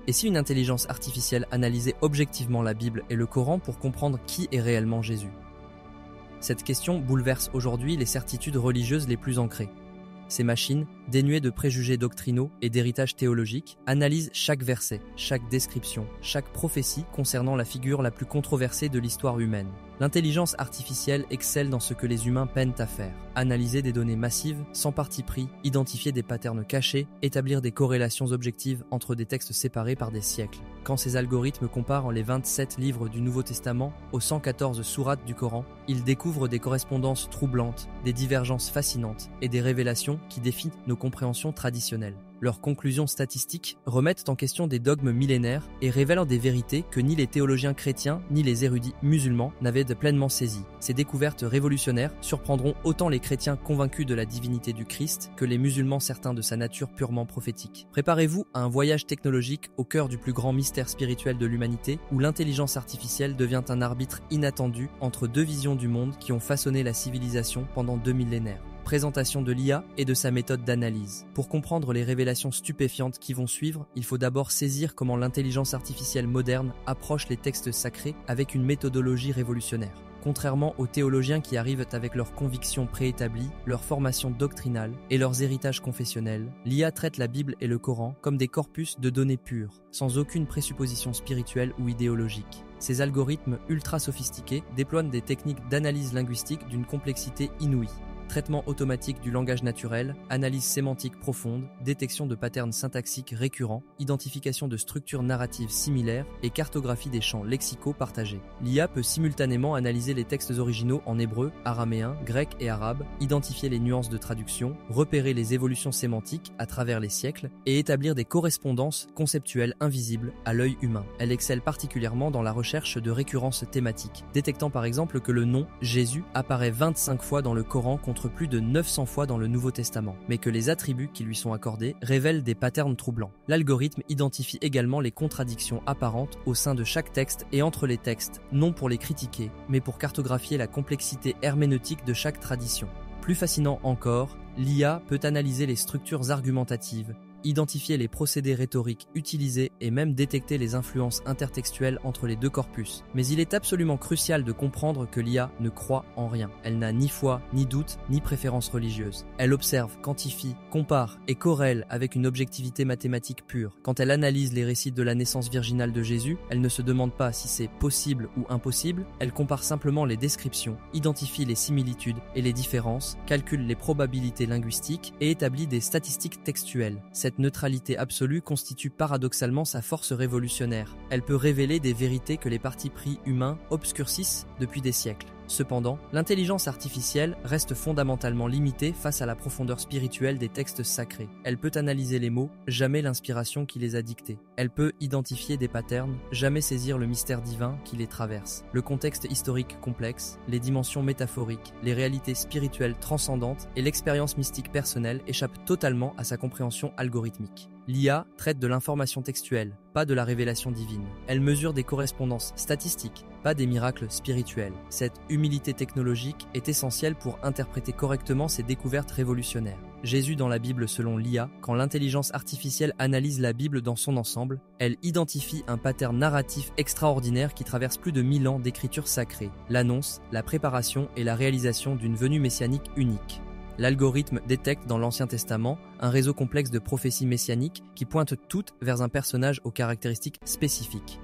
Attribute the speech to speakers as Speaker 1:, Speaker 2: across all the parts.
Speaker 1: Et si une intelligence artificielle analysait objectivement la Bible et le Coran pour comprendre qui est réellement Jésus? Cette question bouleverse aujourd'hui les certitudes religieuses les plus ancrées. Ces machines, dénuées de préjugés doctrinaux et d'héritage théologique, analysent chaque verset, chaque description, chaque prophétie concernant la figure la plus controversée de l'histoire humaine. L'intelligence artificielle excelle dans ce que les humains peinent à faire: analyser des données massives, sans parti pris, identifier des patterns cachés, établir des corrélations objectives entre des textes séparés par des siècles. Quand ces algorithmes comparent les 27 livres du Nouveau Testament aux 114 sourates du Coran, ils découvrent des correspondances troublantes, des divergences fascinantes et des révélations qui défient nos compréhensions traditionnelles. Leurs conclusions statistiques remettent en question des dogmes millénaires et révèlent des vérités que ni les théologiens chrétiens ni les érudits musulmans n'avaient pleinement saisies. Ces découvertes révolutionnaires surprendront autant les chrétiens convaincus de la divinité du Christ que les musulmans certains de sa nature purement prophétique. Préparez-vous à un voyage technologique au cœur du plus grand mystère spirituel de l'humanité, où l'intelligence artificielle devient un arbitre inattendu entre deux visions du monde qui ont façonné la civilisation pendant 2 millénaires. Présentation de l'IA et de sa méthode d'analyse. Pour comprendre les révélations stupéfiantes qui vont suivre, il faut d'abord saisir comment l'intelligence artificielle moderne approche les textes sacrés avec une méthodologie révolutionnaire. Contrairement aux théologiens qui arrivent avec leurs convictions préétablies, leur formation doctrinale et leurs héritages confessionnels, l'IA traite la Bible et le Coran comme des corpus de données pures, sans aucune présupposition spirituelle ou idéologique. Ces algorithmes ultra sophistiqués déploient des techniques d'analyse linguistique d'une complexité inouïe. Traitement automatique du langage naturel, analyse sémantique profonde, détection de patterns syntaxiques récurrents, identification de structures narratives similaires et cartographie des champs lexicaux partagés. L'IA peut simultanément analyser les textes originaux en hébreu, araméen, grec et arabe, identifier les nuances de traduction, repérer les évolutions sémantiques à travers les siècles et établir des correspondances conceptuelles invisibles à l'œil humain. Elle excelle particulièrement dans la recherche de récurrences thématiques, détectant par exemple que le nom Jésus apparaît 25 fois dans le Coran contre plus de 900 fois dans le Nouveau Testament, mais que les attributs qui lui sont accordés révèlent des patterns troublants. L'algorithme identifie également les contradictions apparentes au sein de chaque texte et entre les textes, non pour les critiquer, mais pour cartographier la complexité herméneutique de chaque tradition. Plus fascinant encore, l'IA peut analyser les structures argumentatives, identifier les procédés rhétoriques utilisés et même détecter les influences intertextuelles entre les deux corpus. Mais il est absolument crucial de comprendre que l'IA ne croit en rien. Elle n'a ni foi, ni doute, ni préférence religieuse. Elle observe, quantifie, compare et corrèle avec une objectivité mathématique pure. Quand elle analyse les récits de la naissance virginale de Jésus, elle ne se demande pas si c'est possible ou impossible, elle compare simplement les descriptions, identifie les similitudes et les différences, calcule les probabilités linguistiques et établit des statistiques textuelles. Cette neutralité absolue constitue paradoxalement sa force révolutionnaire. Elle peut révéler des vérités que les partis pris humains obscurcissent depuis des siècles. Cependant, l'intelligence artificielle reste fondamentalement limitée face à la profondeur spirituelle des textes sacrés. Elle peut analyser les mots, jamais l'inspiration qui les a dictés. Elle peut identifier des patterns, jamais saisir le mystère divin qui les traverse. Le contexte historique complexe, les dimensions métaphoriques, les réalités spirituelles transcendantes et l'expérience mystique personnelle échappent totalement à sa compréhension algorithmique. L'IA traite de l'information textuelle, pas de la révélation divine. Elle mesure des correspondances statistiques, pas des miracles spirituels. Cette humilité technologique est essentielle pour interpréter correctement ces découvertes révolutionnaires. Jésus dans la Bible selon l'IA, quand l'intelligence artificielle analyse la Bible dans son ensemble, elle identifie un pattern narratif extraordinaire qui traverse plus de 1000 ans d'écriture sacrée, l'annonce, la préparation et la réalisation d'une venue messianique unique. L'algorithme détecte dans l'Ancien Testament un réseau complexe de prophéties messianiques qui pointent toutes vers un personnage aux caractéristiques spécifiques.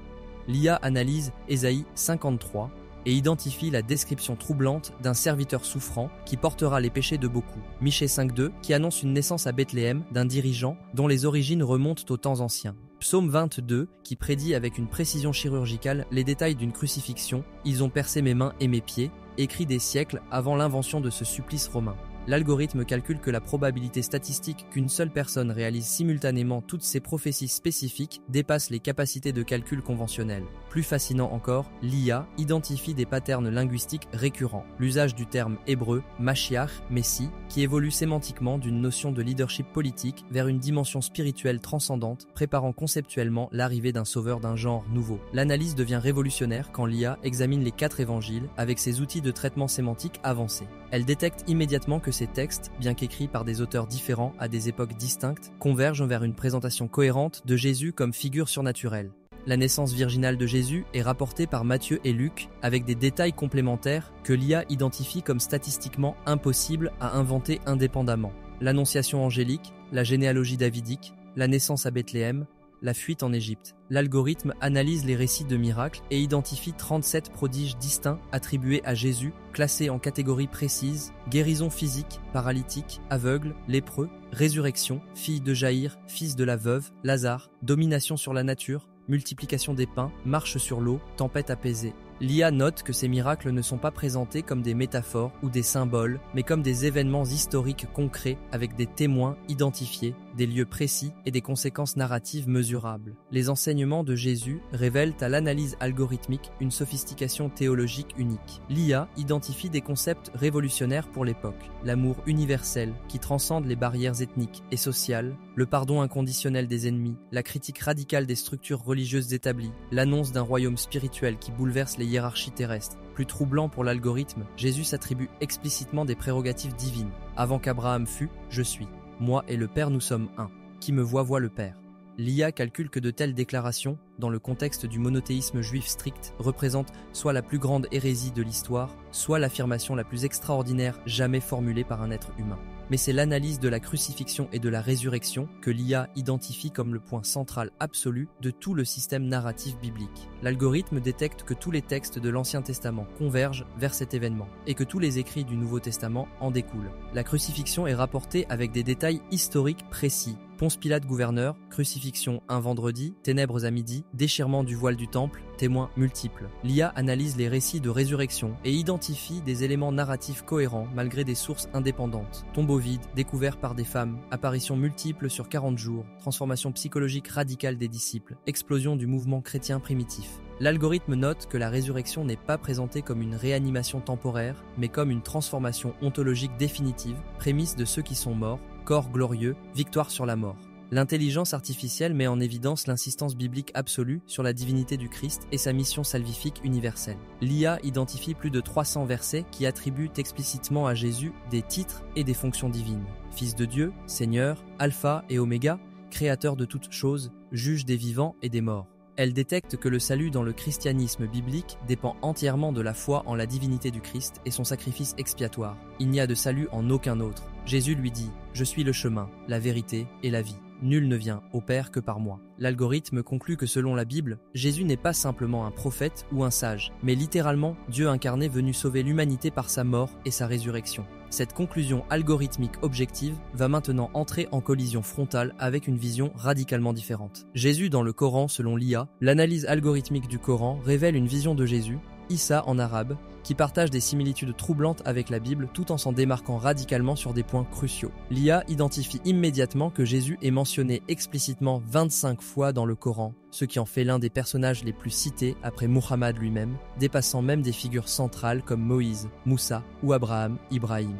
Speaker 1: L'IA analyse Ésaïe 53 et identifie la description troublante d'un serviteur souffrant qui portera les péchés de beaucoup. Michée 5.2 qui annonce une naissance à Bethléem d'un dirigeant dont les origines remontent aux temps anciens. Psaume 22 qui prédit avec une précision chirurgicale les détails d'une crucifixion. Ils ont percé mes mains et mes pieds, écrit des siècles avant l'invention de ce supplice romain. L'algorithme calcule que la probabilité statistique qu'une seule personne réalise simultanément toutes ces prophéties spécifiques dépasse les capacités de calcul conventionnelles. Plus fascinant encore, l'IA identifie des patterns linguistiques récurrents. L'usage du terme hébreu « Mashiach » Messie, qui évolue sémantiquement d'une notion de leadership politique vers une dimension spirituelle transcendante, préparant conceptuellement l'arrivée d'un sauveur d'un genre nouveau. L'analyse devient révolutionnaire quand l'IA examine les 4 évangiles avec ses outils de traitement sémantique avancés. Elle détecte immédiatement que ces textes, bien qu'écrits par des auteurs différents à des époques distinctes, convergent vers une présentation cohérente de Jésus comme figure surnaturelle. La naissance virginale de Jésus est rapportée par Matthieu et Luc avec des détails complémentaires que l'IA identifie comme statistiquement impossibles à inventer indépendamment. L'annonciation angélique, la généalogie davidique, la naissance à Bethléem, la fuite en Égypte. L'algorithme analyse les récits de miracles et identifie 37 prodiges distincts attribués à Jésus, classés en catégories précises: guérison physique, paralytique, aveugle, lépreux, résurrection, fille de Jaïr, fils de la veuve, Lazare, domination sur la nature, multiplication des pains, marche sur l'eau, tempête apaisée. L'IA note que ces miracles ne sont pas présentés comme des métaphores ou des symboles, mais comme des événements historiques concrets avec des témoins identifiés, des lieux précis et des conséquences narratives mesurables. Les enseignements de Jésus révèlent à l'analyse algorithmique une sophistication théologique unique. L'IA identifie des concepts révolutionnaires pour l'époque: l'amour universel qui transcende les barrières ethniques et sociales, le pardon inconditionnel des ennemis, la critique radicale des structures religieuses établies, l'annonce d'un royaume spirituel qui bouleverse les hiérarchies terrestres. Plus troublant pour l'algorithme, Jésus s'attribue explicitement des prérogatives divines. Avant qu'Abraham fût, je suis. Moi et le Père nous sommes un. Qui me voit le Père. L'IA calcule que de telles déclarations, dans le contexte du monothéisme juif strict, représentent soit la plus grande hérésie de l'histoire, soit l'affirmation la plus extraordinaire jamais formulée par un être humain. Mais c'est l'analyse de la crucifixion et de la résurrection que l'IA identifie comme le point central absolu de tout le système narratif biblique. L'algorithme détecte que tous les textes de l'Ancien Testament convergent vers cet événement, et que tous les écrits du Nouveau Testament en découlent. La crucifixion est rapportée avec des détails historiques précis. Ponce Pilate gouverneur, crucifixion un vendredi, ténèbres à midi, déchirement du voile du temple, témoins multiples. L'IA analyse les récits de résurrection et identifie des éléments narratifs cohérents malgré des sources indépendantes. Tombeaux vides, découverts par des femmes, apparitions multiples sur 40 jours, transformation psychologique radicale des disciples, explosion du mouvement chrétien primitif. L'algorithme note que la résurrection n'est pas présentée comme une réanimation temporaire, mais comme une transformation ontologique définitive, prémisse de ceux qui sont morts, corps glorieux, victoire sur la mort. L'intelligence artificielle met en évidence l'insistance biblique absolue sur la divinité du Christ et sa mission salvifique universelle. L'IA identifie plus de 300 versets qui attribuent explicitement à Jésus des titres et des fonctions divines. Fils de Dieu, Seigneur, Alpha et Oméga, créateur de toutes choses, juge des vivants et des morts. Elle détecte que le salut dans le christianisme biblique dépend entièrement de la foi en la divinité du Christ et son sacrifice expiatoire. Il n'y a de salut en aucun autre. Jésus lui dit « Je suis le chemin, la vérité et la vie. Nul ne vient au Père que par moi. » L'algorithme conclut que selon la Bible, Jésus n'est pas simplement un prophète ou un sage, mais littéralement Dieu incarné venu sauver l'humanité par sa mort et sa résurrection. Cette conclusion algorithmique objective va maintenant entrer en collision frontale avec une vision radicalement différente. Jésus dans le Coran selon l'IA, l'analyse algorithmique du Coran révèle une vision de Jésus, Issa en arabe, qui partage des similitudes troublantes avec la Bible tout en s'en démarquant radicalement sur des points cruciaux. L'IA identifie immédiatement que Jésus est mentionné explicitement 25 fois dans le Coran, ce qui en fait l'un des personnages les plus cités après Muhammad lui-même, dépassant même des figures centrales comme Moïse, Moussa ou Abraham, Ibrahim.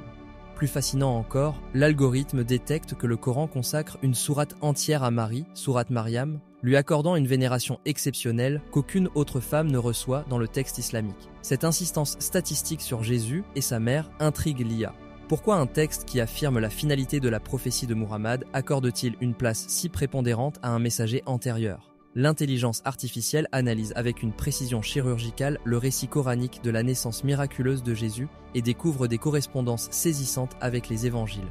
Speaker 1: Plus fascinant encore, l'algorithme détecte que le Coran consacre une sourate entière à Marie, sourate Mariam, lui accordant une vénération exceptionnelle qu'aucune autre femme ne reçoit dans le texte islamique. Cette insistance statistique sur Jésus et sa mère intrigue l'IA. Pourquoi un texte qui affirme la finalité de la prophétie de Muhammad accorde-t-il une place si prépondérante à un messager antérieur ? L'intelligence artificielle analyse avec une précision chirurgicale le récit coranique de la naissance miraculeuse de Jésus et découvre des correspondances saisissantes avec les évangiles.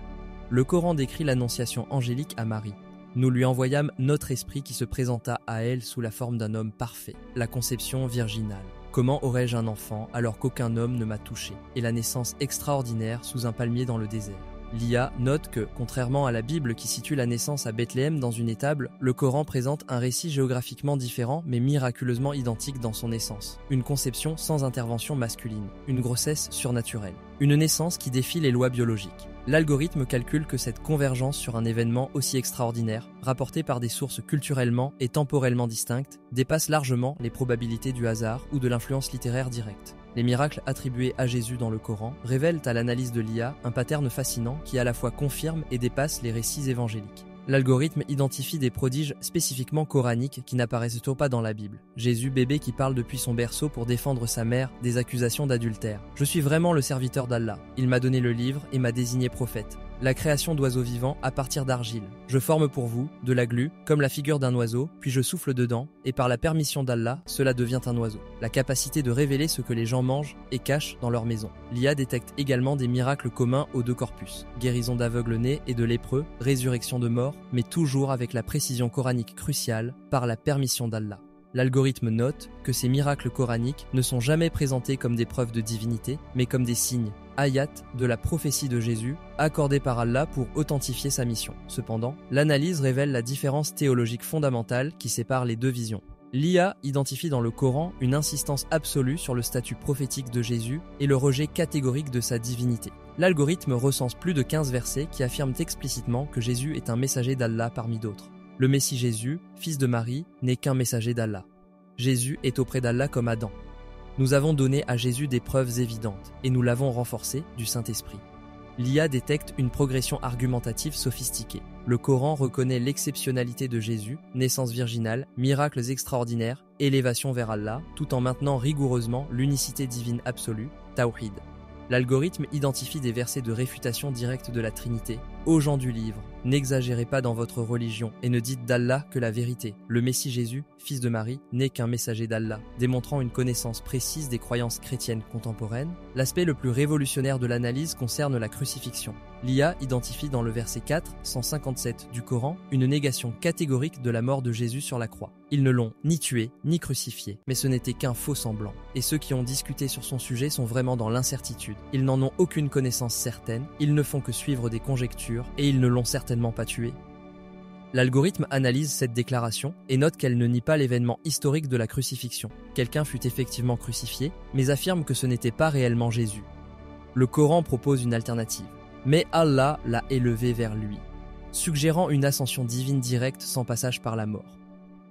Speaker 1: Le Coran décrit l'annonciation angélique à Marie. Nous lui envoyâmes notre esprit qui se présenta à elle sous la forme d'un homme parfait, la conception virginale. Comment aurais-je un enfant alors qu'aucun homme ne m'a touché? Et la naissance extraordinaire sous un palmier dans le désert. L'IA note que, contrairement à la Bible qui situe la naissance à Bethléem dans une étable, le Coran présente un récit géographiquement différent mais miraculeusement identique dans son essence. Une conception sans intervention masculine, une grossesse surnaturelle, une naissance qui défie les lois biologiques. L'algorithme calcule que cette convergence sur un événement aussi extraordinaire, rapporté par des sources culturellement et temporellement distinctes, dépasse largement les probabilités du hasard ou de l'influence littéraire directe. Les miracles attribués à Jésus dans le Coran révèlent à l'analyse de l'IA un pattern fascinant qui à la fois confirme et dépasse les récits évangéliques. L'algorithme identifie des prodiges spécifiquement coraniques qui n'apparaissent pas dans la Bible. Jésus, bébé qui parle depuis son berceau pour défendre sa mère des accusations d'adultère. Je suis vraiment le serviteur d'Allah. Il m'a donné le livre et m'a désigné prophète. La création d'oiseaux vivants à partir d'argile. Je forme pour vous de la glu, comme la figure d'un oiseau, puis je souffle dedans, et par la permission d'Allah, cela devient un oiseau. La capacité de révéler ce que les gens mangent et cachent dans leur maison. L'IA détecte également des miracles communs aux deux corpus. Guérison d'aveugles nés et de lépreux, résurrection de morts, mais toujours avec la précision coranique cruciale, par la permission d'Allah. L'algorithme note que ces miracles coraniques ne sont jamais présentés comme des preuves de divinité, mais comme des signes, ayat, de la prophétie de Jésus, accordés par Allah pour authentifier sa mission. Cependant, l'analyse révèle la différence théologique fondamentale qui sépare les deux visions. L'IA identifie dans le Coran une insistance absolue sur le statut prophétique de Jésus et le rejet catégorique de sa divinité. L'algorithme recense plus de 15 versets qui affirment explicitement que Jésus est un messager d'Allah parmi d'autres. Le Messie Jésus, fils de Marie, n'est qu'un messager d'Allah. Jésus est auprès d'Allah comme Adam. Nous avons donné à Jésus des preuves évidentes et nous l'avons renforcé du Saint-Esprit. L'IA détecte une progression argumentative sophistiquée. Le Coran reconnaît l'exceptionnalité de Jésus, naissance virginale, miracles extraordinaires, élévation vers Allah, tout en maintenant rigoureusement l'unicité divine absolue, Tawhid. L'algorithme identifie des versets de réfutation directe de la Trinité. Ô gens du livre, n'exagérez pas dans votre religion et ne dites d'Allah que la vérité. Le Messie Jésus, fils de Marie, n'est qu'un messager d'Allah, démontrant une connaissance précise des croyances chrétiennes contemporaines. L'aspect le plus révolutionnaire de l'analyse concerne la crucifixion. L'IA identifie dans le verset 4, 157 du Coran, une négation catégorique de la mort de Jésus sur la croix. Ils ne l'ont ni tué, ni crucifié, mais ce n'était qu'un faux semblant. Et ceux qui ont discuté sur son sujet sont vraiment dans l'incertitude. Ils n'en ont aucune connaissance certaine, ils ne font que suivre des conjectures, et ils ne l'ont certainement pas tué. L'algorithme analyse cette déclaration et note qu'elle ne nie pas l'événement historique de la crucifixion. Quelqu'un fut effectivement crucifié, mais affirme que ce n'était pas réellement Jésus. Le Coran propose une alternative. Mais Allah l'a élevé vers lui, suggérant une ascension divine directe sans passage par la mort.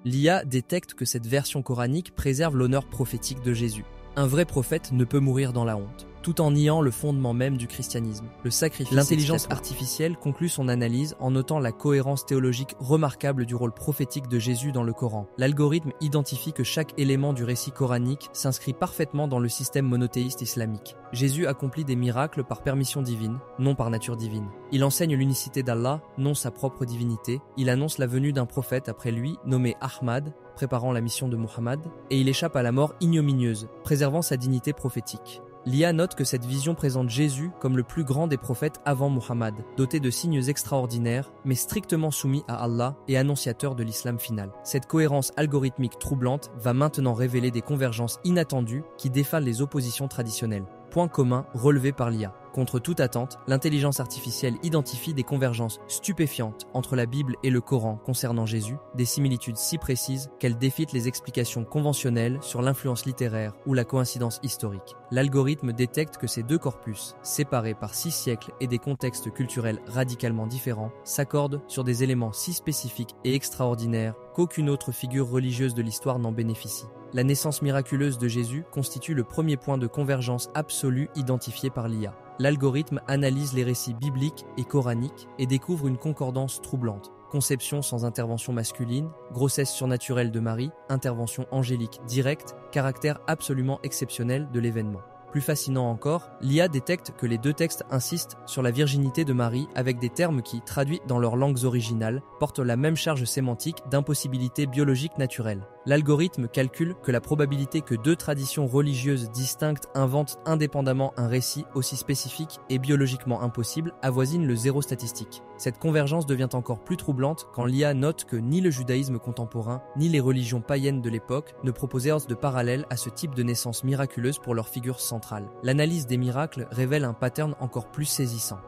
Speaker 1: L'IA détecte que cette version coranique préserve l'honneur prophétique de Jésus. Un vrai prophète ne peut mourir dans la honte, tout en niant le fondement même du christianisme, le sacrifice. L'intelligence artificielle conclut son analyse en notant la cohérence théologique remarquable du rôle prophétique de Jésus dans le Coran. L'algorithme identifie que chaque élément du récit coranique s'inscrit parfaitement dans le système monothéiste islamique. Jésus accomplit des miracles par permission divine, non par nature divine. Il enseigne l'unicité d'Allah, non sa propre divinité. Il annonce la venue d'un prophète après lui, nommé Ahmad, préparant la mission de Muhammad, et il échappe à la mort ignominieuse, préservant sa dignité prophétique. L'IA note que cette vision présente Jésus comme le plus grand des prophètes avant Muhammad, doté de signes extraordinaires, mais strictement soumis à Allah et annonciateur de l'islam final. Cette cohérence algorithmique troublante va maintenant révéler des convergences inattendues qui défalent les oppositions traditionnelles. Point commun relevé par l'IA. Contre toute attente, l'intelligence artificielle identifie des convergences stupéfiantes entre la Bible et le Coran concernant Jésus, des similitudes si précises qu'elles défient les explications conventionnelles sur l'influence littéraire ou la coïncidence historique. L'algorithme détecte que ces deux corpus, séparés par 6 siècles et des contextes culturels radicalement différents, s'accordent sur des éléments si spécifiques et extraordinaires qu'aucune autre figure religieuse de l'histoire n'en bénéficie. La naissance miraculeuse de Jésus constitue le premier point de convergence absolue identifié par l'IA. L'algorithme analyse les récits bibliques et coraniques et découvre une concordance troublante. Conception sans intervention masculine, grossesse surnaturelle de Marie, intervention angélique directe, caractère absolument exceptionnel de l'événement. Plus fascinant encore, l'IA détecte que les deux textes insistent sur la virginité de Marie avec des termes qui, traduits dans leurs langues originales, portent la même charge sémantique d'impossibilité biologique naturelle. L'algorithme calcule que la probabilité que deux traditions religieuses distinctes inventent indépendamment un récit aussi spécifique et biologiquement impossible avoisine le zéro statistique. Cette convergence devient encore plus troublante quand l'IA note que ni le judaïsme contemporain, ni les religions païennes de l'époque ne proposaient de parallèle à ce type de naissance miraculeuse pour leur figure centrale. L'analyse des miracles révèle un pattern encore plus saisissant.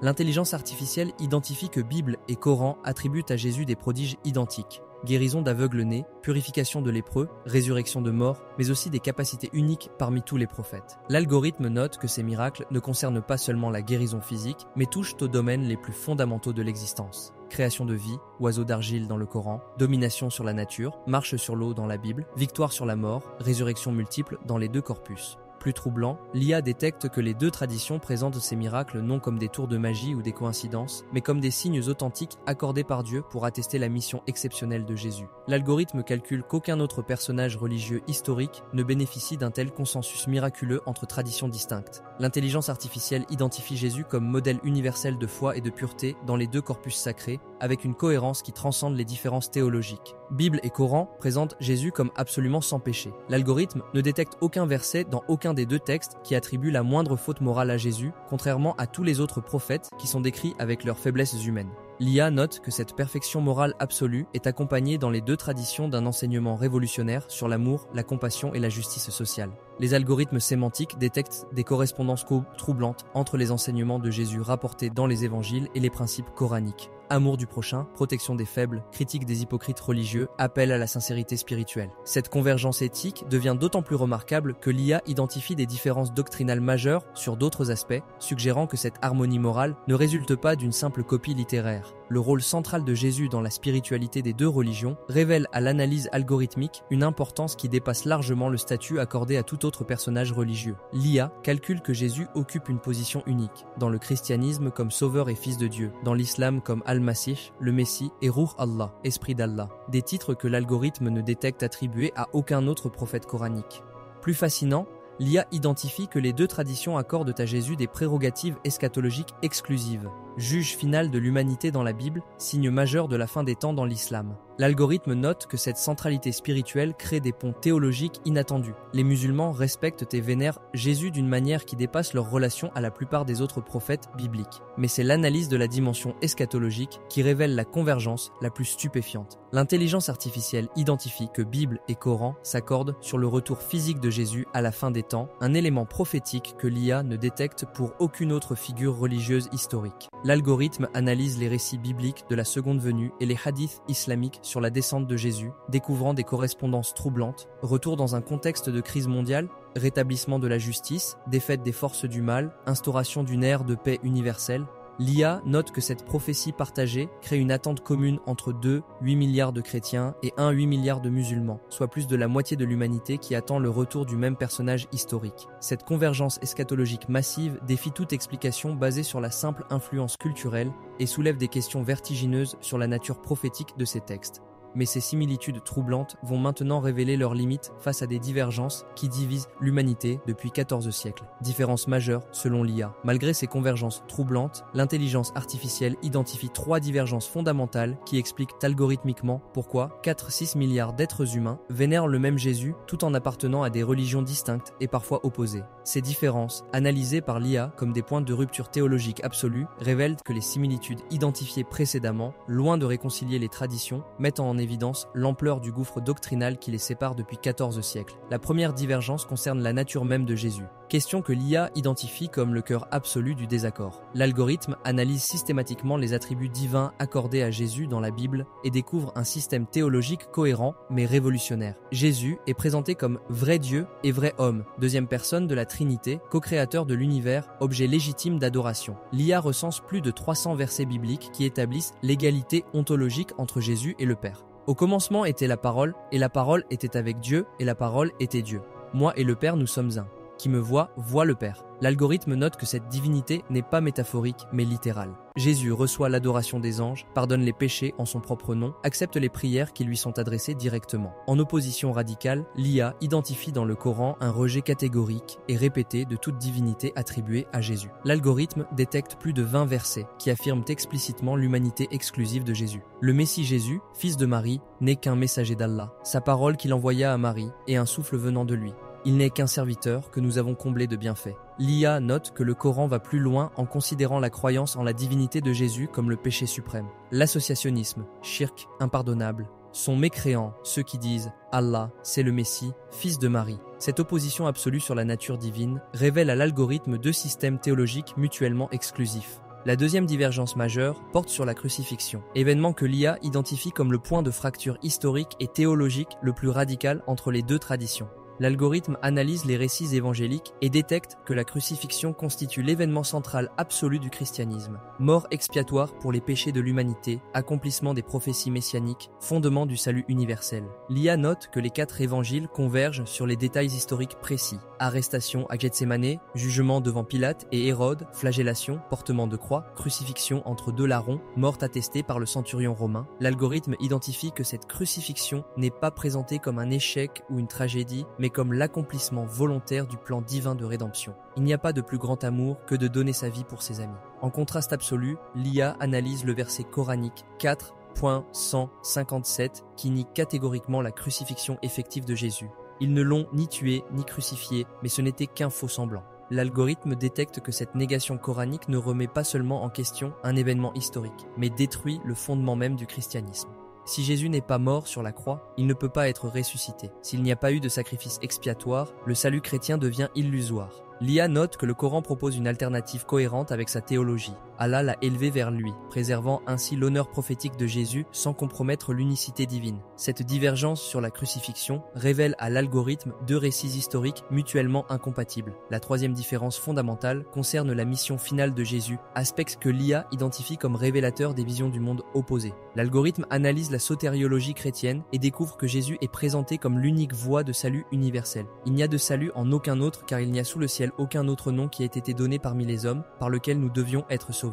Speaker 1: L'intelligence artificielle identifie que Bible et Coran attribuent à Jésus des prodiges identiques. Guérison d'aveugles nés, purification de lépreux, résurrection de morts, mais aussi des capacités uniques parmi tous les prophètes. L'algorithme note que ces miracles ne concernent pas seulement la guérison physique, mais touchent aux domaines les plus fondamentaux de l'existence. Création de vie, oiseau d'argile dans le Coran, domination sur la nature, marche sur l'eau dans la Bible, victoire sur la mort, résurrection multiple dans les deux corpus. Plus troublant, l'IA détecte que les deux traditions présentent ces miracles non comme des tours de magie ou des coïncidences, mais comme des signes authentiques accordés par Dieu pour attester la mission exceptionnelle de Jésus. L'algorithme calcule qu'aucun autre personnage religieux historique ne bénéficie d'un tel consensus miraculeux entre traditions distinctes. L'intelligence artificielle identifie Jésus comme modèle universel de foi et de pureté dans les deux corpus sacrés, avec une cohérence qui transcende les différences théologiques. Bible et Coran présentent Jésus comme absolument sans péché. L'algorithme ne détecte aucun verset dans aucun des deux textes qui attribue la moindre faute morale à Jésus, contrairement à tous les autres prophètes qui sont décrits avec leurs faiblesses humaines. L'IA note que cette perfection morale absolue est accompagnée dans les deux traditions d'un enseignement révolutionnaire sur l'amour, la compassion et la justice sociale. Les algorithmes sémantiques détectent des correspondances troublantes entre les enseignements de Jésus rapportés dans les évangiles et les principes coraniques. Amour du prochain, protection des faibles, critique des hypocrites religieux, appel à la sincérité spirituelle. Cette convergence éthique devient d'autant plus remarquable que l'IA identifie des différences doctrinales majeures sur d'autres aspects, suggérant que cette harmonie morale ne résulte pas d'une simple copie littéraire. Le rôle central de Jésus dans la spiritualité des deux religions révèle à l'analyse algorithmique une importance qui dépasse largement le statut accordé à tout autre personnage religieux. L'IA calcule que Jésus occupe une position unique, dans le christianisme comme sauveur et fils de Dieu, dans l'islam comme Al-Masih, le Messie, et Ruh Allah, esprit d'Allah, des titres que l'algorithme ne détecte attribués à aucun autre prophète coranique. Plus fascinant, l'IA identifie que les deux traditions accordent à Jésus des prérogatives eschatologiques exclusives. Juge final de l'humanité dans la Bible, signe majeur de la fin des temps dans l'islam. L'algorithme note que cette centralité spirituelle crée des ponts théologiques inattendus. Les musulmans respectent et vénèrent Jésus d'une manière qui dépasse leur relation à la plupart des autres prophètes bibliques. Mais c'est l'analyse de la dimension eschatologique qui révèle la convergence la plus stupéfiante. L'intelligence artificielle identifie que Bible et Coran s'accordent sur le retour physique de Jésus à la fin des temps, un élément prophétique que l'IA ne détecte pour aucune autre figure religieuse historique. L'algorithme analyse les récits bibliques de la seconde venue et les hadiths islamiques sur la descente de Jésus, découvrant des correspondances troublantes, retour dans un contexte de crise mondiale, rétablissement de la justice, défaite des forces du mal, instauration d'une ère de paix universelle. L'IA note que cette prophétie partagée crée une attente commune entre 8 milliards de chrétiens et 8 milliards de musulmans, soit plus de la moitié de l'humanité qui attend le retour du même personnage historique. Cette convergence eschatologique massive défie toute explication basée sur la simple influence culturelle et soulève des questions vertigineuses sur la nature prophétique de ces textes. Mais ces similitudes troublantes vont maintenant révéler leurs limites face à des divergences qui divisent l'humanité depuis 14 siècles. Différence majeure selon l'IA. Malgré ces convergences troublantes, l'intelligence artificielle identifie 3 divergences fondamentales qui expliquent algorithmiquement pourquoi 4-6 milliards d'êtres humains vénèrent le même Jésus tout en appartenant à des religions distinctes et parfois opposées. Ces différences, analysées par l'IA comme des points de rupture théologique absolue, révèlent que les similitudes identifiées précédemment, loin de réconcilier les traditions, mettent en évidence l'ampleur du gouffre doctrinal qui les sépare depuis 14 siècles. La première divergence concerne la nature même de Jésus. Question que l'IA identifie comme le cœur absolu du désaccord. L'algorithme analyse systématiquement les attributs divins accordés à Jésus dans la Bible et découvre un système théologique cohérent mais révolutionnaire. Jésus est présenté comme vrai Dieu et vrai homme, deuxième personne de la Trinité, co-créateur de l'univers, objet légitime d'adoration. L'IA recense plus de 300 versets bibliques qui établissent l'égalité ontologique entre Jésus et le Père. Au commencement était la parole, et la parole était avec Dieu, et la parole était Dieu. Moi et le Père, nous sommes un. Qui me voit, voit le Père. L'algorithme note que cette divinité n'est pas métaphorique, mais littérale. Jésus reçoit l'adoration des anges, pardonne les péchés en son propre nom, accepte les prières qui lui sont adressées directement. En opposition radicale, l'IA identifie dans le Coran un rejet catégorique et répété de toute divinité attribuée à Jésus. L'algorithme détecte plus de 20 versets qui affirment explicitement l'humanité exclusive de Jésus. Le Messie Jésus, fils de Marie, n'est qu'un messager d'Allah. Sa parole qu'il envoya à Marie est un souffle venant de lui. Il n'est qu'un serviteur que nous avons comblé de bienfaits. L'IA note que le Coran va plus loin en considérant la croyance en la divinité de Jésus comme le péché suprême. L'associationnisme, shirk, impardonnable, sont mécréants ceux qui disent « Allah, c'est le Messie, fils de Marie ». Cette opposition absolue sur la nature divine révèle à l'algorithme 2 systèmes théologiques mutuellement exclusifs. La deuxième divergence majeure porte sur la crucifixion, événement que l'IA identifie comme le point de fracture historique et théologique le plus radical entre les deux traditions. L'algorithme analyse les récits évangéliques et détecte que la crucifixion constitue l'événement central absolu du christianisme. Mort expiatoire pour les péchés de l'humanité, accomplissement des prophéties messianiques, fondement du salut universel. L'IA note que les 4 évangiles convergent sur les détails historiques précis. Arrestation à Gethsémanée, jugement devant Pilate et Hérode, flagellation, portement de croix, crucifixion entre 2 larrons, mort attestée par le centurion romain. L'algorithme identifie que cette crucifixion n'est pas présentée comme un échec ou une tragédie, mais comme l'accomplissement volontaire du plan divin de rédemption. Il n'y a pas de plus grand amour que de donner sa vie pour ses amis. En contraste absolu, l'IA analyse le verset coranique 4.157 qui nie catégoriquement la crucifixion effective de Jésus. Ils ne l'ont ni tué ni crucifié, mais ce n'était qu'un faux semblant. L'algorithme détecte que cette négation coranique ne remet pas seulement en question un événement historique, mais détruit le fondement même du christianisme. Si Jésus n'est pas mort sur la croix, il ne peut pas être ressuscité. S'il n'y a pas eu de sacrifice expiatoire, le salut chrétien devient illusoire. L'IA note que le Coran propose une alternative cohérente avec sa théologie. Allah l'a élevé vers lui, préservant ainsi l'honneur prophétique de Jésus sans compromettre l'unicité divine. Cette divergence sur la crucifixion révèle à l'algorithme 2 récits historiques mutuellement incompatibles. La 3e différence fondamentale concerne la mission finale de Jésus, aspect que l'IA identifie comme révélateur des visions du monde opposé. L'algorithme analyse la sotériologie chrétienne et découvre que Jésus est présenté comme l'unique voie de salut universel. Il n'y a de salut en aucun autre car il n'y a sous le ciel aucun autre nom qui ait été donné parmi les hommes par lequel nous devions être sauvés.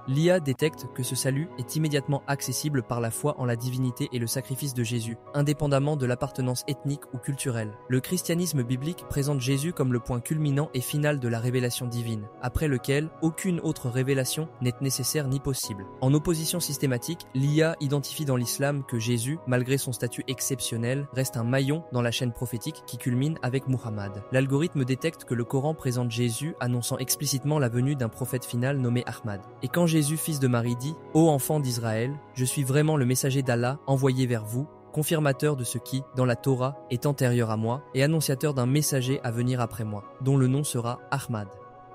Speaker 1: L'IA détecte que ce salut est immédiatement accessible par la foi en la divinité et le sacrifice de Jésus, indépendamment de l'appartenance ethnique ou culturelle. Le christianisme biblique présente Jésus comme le point culminant et final de la révélation divine, après lequel aucune autre révélation n'est nécessaire ni possible. En opposition systématique, l'IA identifie dans l'islam que Jésus, malgré son statut exceptionnel, reste un maillon dans la chaîne prophétique qui culmine avec Muhammad. L'algorithme détecte que le Coran présente Jésus annonçant explicitement la venue d'un prophète final nommé Ahmad. Et quand Jésus, fils de Marie, dit « Ô enfant d'Israël, je suis vraiment le messager d'Allah envoyé vers vous, confirmateur de ce qui, dans la Torah, est antérieur à moi, et annonciateur d'un messager à venir après moi, dont le nom sera Ahmad. »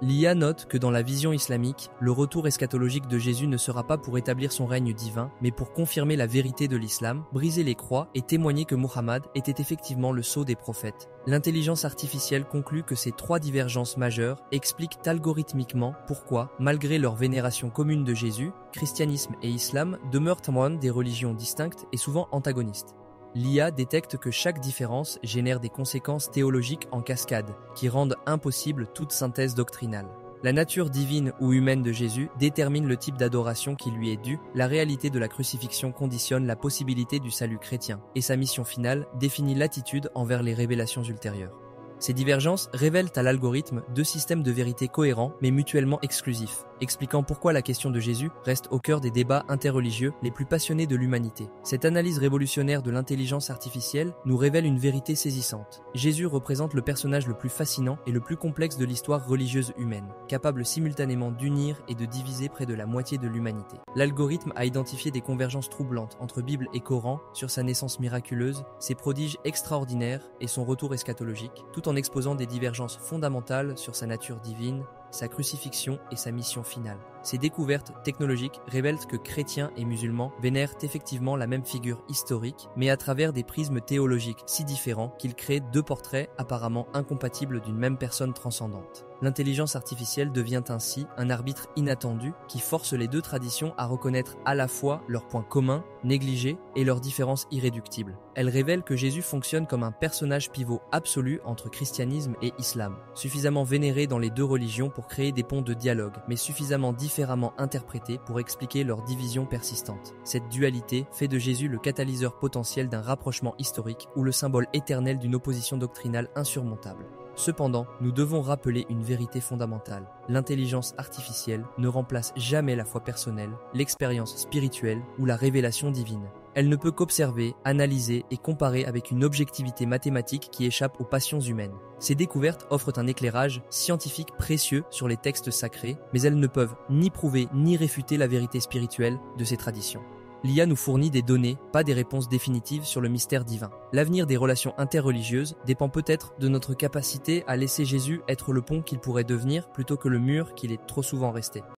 Speaker 1: L'IA note que dans la vision islamique, le retour eschatologique de Jésus ne sera pas pour établir son règne divin, mais pour confirmer la vérité de l'islam, briser les croix et témoigner que Muhammad était effectivement le sceau des prophètes. L'intelligence artificielle conclut que ces 3 divergences majeures expliquent algorithmiquement pourquoi, malgré leur vénération commune de Jésus, christianisme et islam demeurent des religions distinctes et souvent antagonistes. L'IA détecte que chaque différence génère des conséquences théologiques en cascade, qui rendent impossible toute synthèse doctrinale. La nature divine ou humaine de Jésus détermine le type d'adoration qui lui est due, la réalité de la crucifixion conditionne la possibilité du salut chrétien, et sa mission finale définit l'attitude envers les révélations ultérieures. Ces divergences révèlent à l'algorithme 2 systèmes de vérité cohérents mais mutuellement exclusifs, expliquant pourquoi la question de Jésus reste au cœur des débats interreligieux les plus passionnés de l'humanité. Cette analyse révolutionnaire de l'intelligence artificielle nous révèle une vérité saisissante. Jésus représente le personnage le plus fascinant et le plus complexe de l'histoire religieuse humaine, capable simultanément d'unir et de diviser près de la moitié de l'humanité. L'algorithme a identifié des convergences troublantes entre Bible et Coran sur sa naissance miraculeuse, ses prodiges extraordinaires et son retour eschatologique, tout en exposant des divergences fondamentales sur sa nature divine, sa crucifixion et sa mission finale. Ces découvertes technologiques révèlent que chrétiens et musulmans vénèrent effectivement la même figure historique, mais à travers des prismes théologiques si différents qu'ils créent 2 portraits apparemment incompatibles d'une même personne transcendante. L'intelligence artificielle devient ainsi un arbitre inattendu qui force les 2 traditions à reconnaître à la fois leurs points communs, négligés, et leurs différences irréductibles. Elle révèle que Jésus fonctionne comme un personnage pivot absolu entre christianisme et islam, suffisamment vénéré dans les 2 religions pour créer des ponts de dialogue, mais suffisamment différemment interprétés pour expliquer leur division persistante. Cette dualité fait de Jésus le catalyseur potentiel d'un rapprochement historique ou le symbole éternel d'une opposition doctrinale insurmontable. Cependant, nous devons rappeler une vérité fondamentale. L'intelligence artificielle ne remplace jamais la foi personnelle, l'expérience spirituelle ou la révélation divine. Elle ne peut qu'observer, analyser et comparer avec une objectivité mathématique qui échappe aux passions humaines. Ces découvertes offrent un éclairage scientifique précieux sur les textes sacrés, mais elles ne peuvent ni prouver ni réfuter la vérité spirituelle de ces traditions. L'IA nous fournit des données, pas des réponses définitives sur le mystère divin. L'avenir des relations interreligieuses dépend peut-être de notre capacité à laisser Jésus être le pont qu'il pourrait devenir plutôt que le mur qu'il est trop souvent resté.